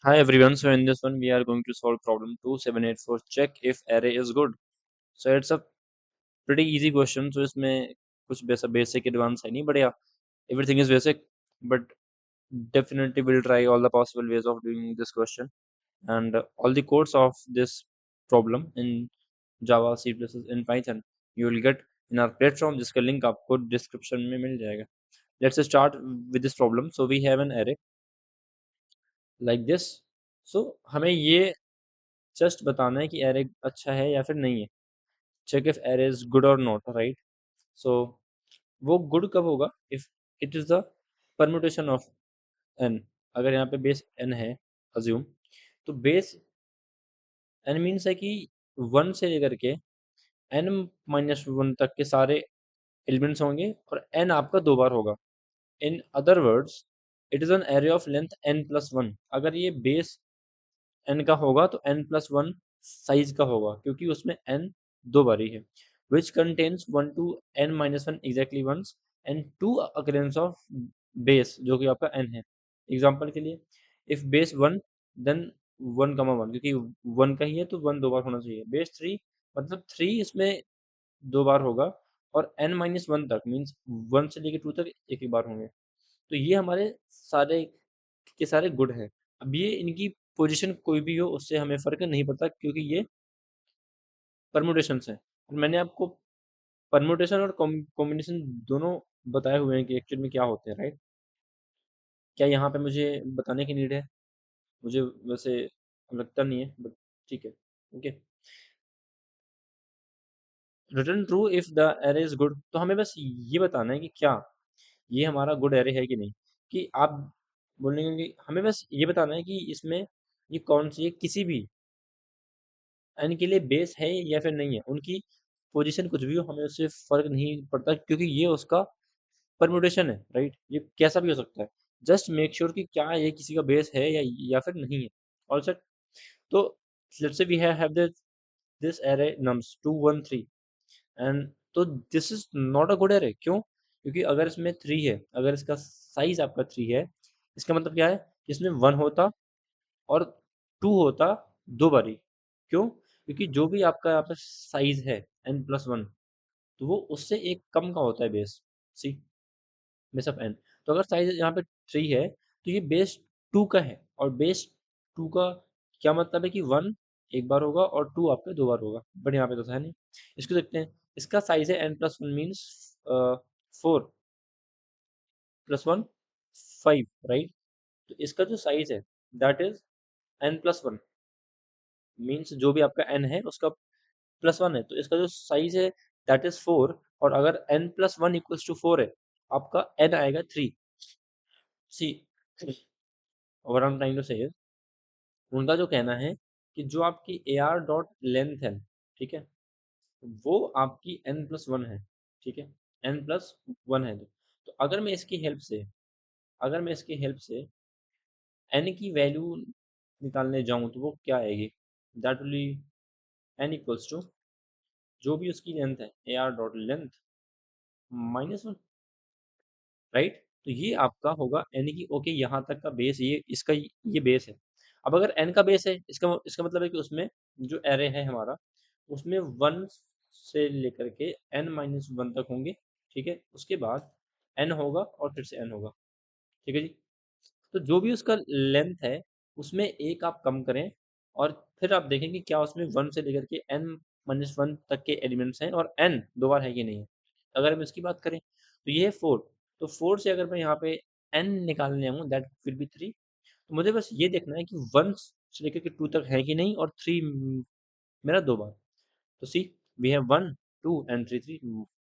Hi everyone, so in this one we are going to solve problem 2784. Check if array is good. So it's a pretty easy question. So इसमें कुछ वैसा basic advance है नहीं, but yeah, everything is basic. But definitely we'll try all the possible ways of doing this question and all the codes of this problem in Java, C++, in Python. You will get in our platform. जिसका link आपको description में मिल जाएगा. Let's start with this problem. So we have an array like this. So हमें ये just बताना है कि array अच्छा है या फिर नहीं है. Check if array is good और नॉट, राइट. सो वो गुड कब होगा? If it is the permutation of n. अगर यहाँ पे बेस एन है, अज्यूम, तो बेस एन मीन्स है कि वन से लेकर के एन माइनस वन तक के सारे एलिमेंट्स होंगे और एन आपका दो बार होगा. In other words, it is an array of length n plus one. अगर ये बेस एन का होगा तो एन प्लस वन साइज का होगा, क्योंकि उसमें एन दो बारी है. Which contains one to n minus one exactly once and two occurrence of base जो कि आपका एन है. एग्जाम्पल के लिए, if base one then one comma one, क्योंकि वन का ही है तो वन दो बार होना चाहिए. बेस थ्री मतलब थ्री इसमें दो बार होगा और एन माइनस वन तक मीन्स वन से लेकर टू तक एक एक बार होंगे. तो ये हमारे सारे के सारे गुड हैं. अब ये इनकी पोजीशन कोई भी हो उससे हमें फ़र्क नहीं पड़ता, क्योंकि ये परम्यूटेशंस हैं. और मैंने आपको परम्यूटेशन और कॉम्बिनेशन दोनों बताए हुए हैं कि एक्चुअल में क्या होते हैं, राइट. क्या यहाँ पे मुझे बताने की नीड है? मुझे वैसे लगता नहीं है, बट ठीक है. Okay. Return true if the array is good. तो हमें बस ये बताना है कि क्या ये हमारा गुड एरे है कि नहीं. कि आप बोलेंगे कि हमें बस ये बताना है कि इसमें ये कौन सी है, किसी भी एन के लिए बेस है या फिर नहीं है. उनकी पोजीशन कुछ भी हो हमें उससे फर्क नहीं पड़ता, क्योंकि ये उसका परम्यूटेशन है, राइट. ये कैसा भी हो सकता है. जस्ट मेक श्योर कि क्या ये किसी का बेस है या फिर नहीं है. All set. तो let's say we have this array nums 2 1 3 and तो this is not a good array. क्यों? क्योंकि अगर इसमें थ्री है, अगर इसका साइज आपका थ्री है, इसका मतलब क्या है कि इसमें वन होता और टू होता दो बारी. क्यों? क्योंकि जो भी आपका यहाँ पे साइज है एन प्लस वन, तो वो उससे एक कम का होता है base. See, base of n. तो अगर साइज यहाँ पे थ्री है तो ये बेस टू का है, और बेस टू का क्या मतलब है कि वन एक बार होगा और टू आपके दो बार होगा. बट यहाँ पे तो है नहीं. इसको देखते हैं. इसका साइज है n plus one means four plus one five, right. तो इसका जो साइज है that is n plus one means जो भी आपका एन है उसका प्लस वन है, तो इसका जो साइज है दैट इज फोर. और अगर n plus one equals to four है, आपका एन आएगा थ्री. सी, और हम ट्राइंग टू से उनका जो कहना है कि जो आपकी ए आर डॉट लेंथ है, ठीक है, वो आपकी एन प्लस वन है. ठीक है, एन प्लस वन है. तो अगर मैं इसकी हेल्प से, अगर मैं इसकी हेल्प से एन की वैल्यू निकालने जाऊं तो वो क्या आएगी? That will be n equals to जो भी उसकी लेंथ है A R dot length minus one, right. तो ये आपका होगा एन की. ओके, यहाँ तक का बेस ये इसका ये बेस है. अब अगर एन का बेस है, इसका इसका मतलब है कि उसमें जो एरे है हमारा, उसमें वन से लेकर के एन माइनस वन तक होंगे. ठीक है, उसके बाद एन होगा और फिर से एन होगा. ठीक है जी. तो जो भी उसका लेंथ है उसमें एक आप कम करें और फिर आप देखें कि क्या उसमें वन से लेकर के एन माइनस वन तक के एलिमेंट्स हैं और एन दो बार है कि नहीं है. अगर हम इसकी बात करें तो ये है फोर. तो फोर से अगर मैं यहाँ पे एन निकालने आऊँ दैट विल बी थ्री. तो मुझे बस ये देखना है कि वन से लेकर के टू तक है कि नहीं, और थ्री मेरा दो बार. तो see, we have one two and three three.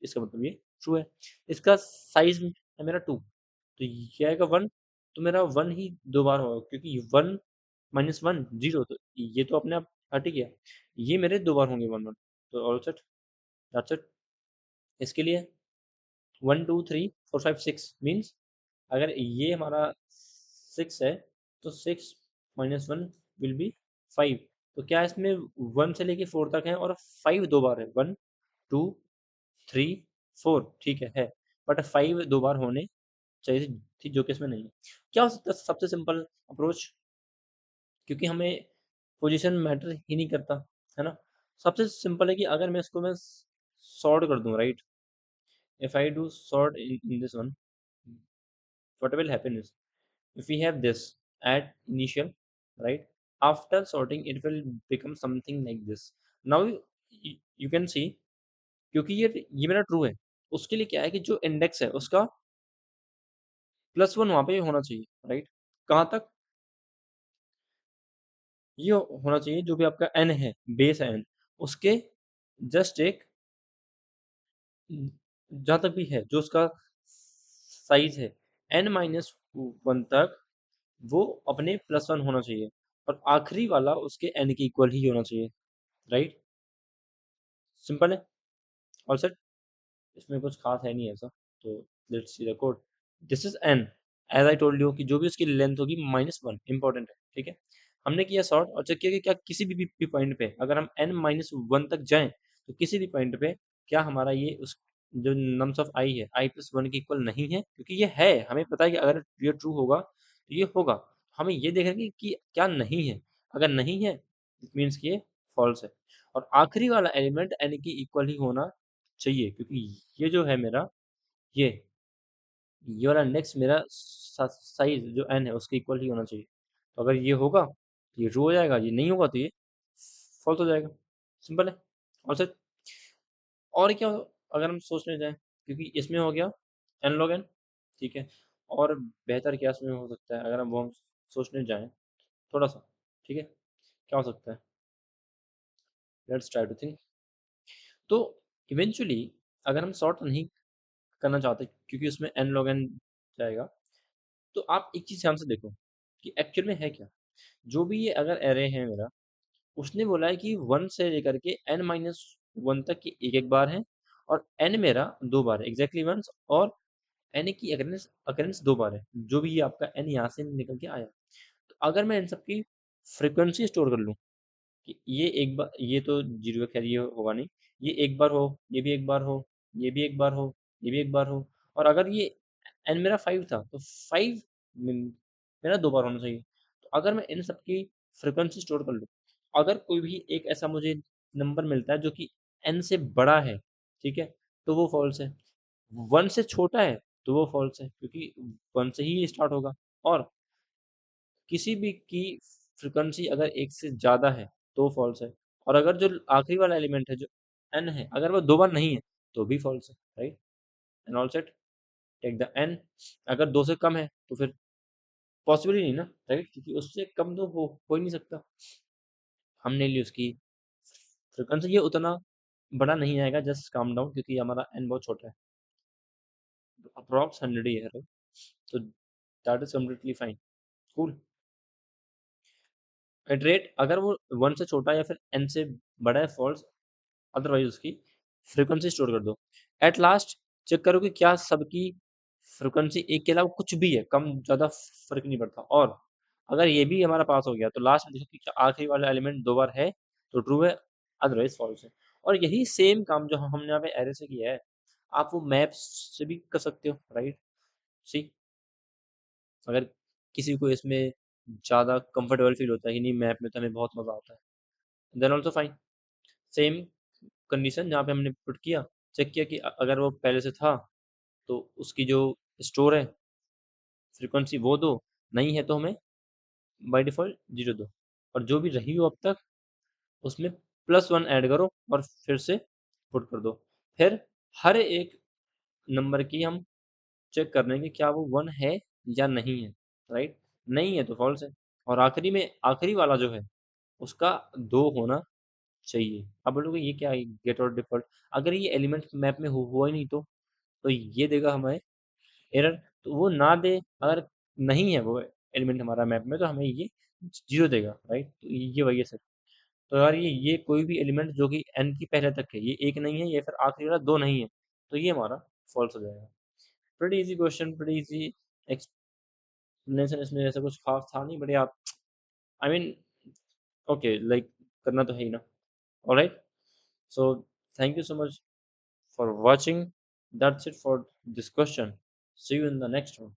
इसका मतलब ये ट्रू है. इसका साइज है मेरा टू, तो ये आएगा वन. तो मेरा वन ही दो बार होगा, क्योंकि वन माइनस वन जीरो, तो ये तो अपने आप हट ही गया. ये मेरे दो बार होंगे वन वन. तो ऑल सेट, दैट्स इट. इसके लिए one two three four five six means अगर ये हमारा सिक्स है तो six minus one will be five. तो क्या इसमें वन से लेके फोर तक है और फाइव दो बार है? वन टू थ्री फोर, ठीक है. बट फाइव दो बार होने चाहिए थी, जो कि इसमें नहीं है. क्या हो सकता है सबसे सिंपल अप्रोच? क्योंकि हमें पोजीशन मैटर ही नहीं करता, है ना? सबसे सिंपल है कि अगर मैं सॉर्ट कर दूँ, right? If I do sort in this one, what will happen is if we have this at initial, right, after sorting it will become something like this. Now you can see, क्योंकि ये मेरा true है, उसके लिए क्या है कि जो इंडेक्स है उसका +1 वहाँ पे होना चाहिए, राइट? कहाँ तक? ये होना चाहिए जो भी आपका n है, बेस है n, उसके जस्ट एक जहाँ तक भी है, जो उसका साइज़ है, n-1 तक वो अपने +1 होना चाहिए और आखिरी वाला उसके n के इक्वल ही होना चाहिए, राइट? सिंपल है, ऑल सेट। इसमें कुछ खास है नहीं ऐसा, तो let's see the code. This is n, as I told you कि जो भी उसकी लेंथ होगी -1 इंपॉर्टेंट है, ठीक है? हमने किया सॉर्ट और चेक किया कि क्या किसी भी पॉइंट पे अगर हम n-1 तक जाएं तो किसी भी पॉइंट पे क्या हमारा ये उस जो नम्स ऑफ i है i+1 के इक्वल नहीं है, क्योंकि ये है, हमें पता है कि अगर ये ट्रू होगा तो ये होगा। हमें ये देखना है कि क्या नहीं है। अगर नहीं है इट मीन्स कि ये फॉल्स है और आखिरी वाला एलिमेंट n के इक्वल ही होना चाहिए, क्योंकि ये जो है मेरा ये ये वाला इंडेक्स मेरा साइज जो n है उसके इक्वल ही होना चाहिए। तो अगर ये होगा तो ये ट्रू हो जाएगा, ये नहीं होगा तो ये फॉल्स हो जाएगा। सिंपल है। और सर और क्या अगर हम सोचने जाएं, क्योंकि इसमें हो गया n log n, ठीक है? और बेहतर क्या इसमें हो सकता है अगर हम सोचने जाएं थोड़ा सा, ठीक है? क्या हो सकता है? Let's try to think. तो इवेंचुअली अगर हम सॉर्ट नहीं करना चाहते क्योंकि उसमें n log n जाएगा, तो आप एक चीज़ ध्यान से देखो कि एक्चुअल में है क्या? जो भी ये अगर एरे है मेरा, उसने बोला है कि 1 से लेकर के n-1 तक की एक-एक बार है और n मेरा 2 बार है, एग्ज़ैक्टली वन्स, और n की अकरेंस 2 बार है, जो भी ये आपका n यहाँ से निकल के आया। तो अगर मैं इन सब की फ्रीक्वेंसी स्टोर कर लूँ कि ये एक बार, ये तो 0 है, खैर ये होगा नहीं, ये एक बार हो, ये भी एक बार हो, ये भी एक बार हो, ये भी एक बार हो, और अगर ये n मेरा 5 था तो 5 मेरा 2 बार होना चाहिए। तो अगर मैं इन सब की फ्रीक्वेंसी स्टोर कर लूँ, अगर कोई भी एक ऐसा मुझे नंबर मिलता है जो कि n से बड़ा है, ठीक है? तो वो फ़ॉल्स है। 1 से छोटा है तो वो फ़ॉल्स है, क्योंकि 1 से ही स्टार्ट होगा, और किसी भी की फ्रीक्वेंसी अगर 1 से ज़्यादा है तो फॉल्स है, और अगर जो आखिरी वाला एलिमेंट है जो n है, अगर वो 2 बार नहीं है तो भी फॉल्स है, right? And all set. Take the n, अगर 2 से कम है तो फिर पॉसिबल ही नहीं ना, राइट? क्योंकि उससे कम तो हो ही नहीं सकता। हमने ली उसकी फ्रीक्वेंसी, ये उतना बड़ा नहीं आएगा, जस्ट काम डाउन, क्योंकि हमारा n बहुत छोटा है, अप्रॉक्स 100 ही है, राइट? तो that is completely fine, cool. Iterate, अगर वो 1 से छोटा या फिर n से बड़ा है, फॉल्स, अदरवाइज उसकी फ्रीक्वेंसी स्टोर कर दो। एट लास्ट चेक करो कि क्या सबकी फ्रीक्वेंसी एक के अलावा कुछ भी है, कम ज़्यादा फर्क नहीं पड़ता, और अगर ये भी हमारा पास हो गया तो लास्ट में देखो कि क्या आखिरी वाला एलिमेंट 2 बार है तो ट्रू है, अदरवाइज फॉल्स है। और यही सेम काम जो हमने यहाँ पे एरे से किया है, आप वो मैप्स से भी कर सकते हो, राइट? सी, अगर किसी को इसमें ज़्यादा कंफर्टेबल फील होता है कि नहीं मैप में तो हमें बहुत मज़ा आता है, then also fine. Same condition जहाँ पे हमने पुट किया, चेक किया कि अगर वो पहले से था तो उसकी जो स्टोर है फ्रीक्वेंसी वो दो, नहीं है तो हमें बाय डिफ़ॉल्ट 0 दो, और जो भी रही हो अब तक उसमें +1 ऐड करो और फिर से पुट कर दो। फिर हर एक नंबर की हम चेक कर लेंगे क्या वो 1 है या नहीं है, राइट? नहीं है तो फ़ॉल्स है, और आखिरी में आखिरी वाला जो है उसका 2 होना चाहिए। अब बोलोगे ये क्या है गेट और डिफ़ॉल्ट? अगर ये एलिमेंट मैप में हुआ ही नहीं तो ये देगा हमें एरर, तो वो ना दे, अगर नहीं है वो एलिमेंट हमारा मैप में तो हमें ये 0 देगा, राइट? तो ये वही है सर। तो यार ये कोई भी एलिमेंट जो कि n की पहले तक है, ये 1 नहीं है, ये फिर आखिरी वाला 2 नहीं है, तो ये हमारा फ़ॉल्स हो जाएगा। Pretty easy question, pretty easy explanation, इसमें ऐसा कुछ ख़ास था नहीं, बट यार आई मीन ओके, लाइक करना तो है ही ना। Alright, so thank you so much for watching. That's it for this question. See you in the next one.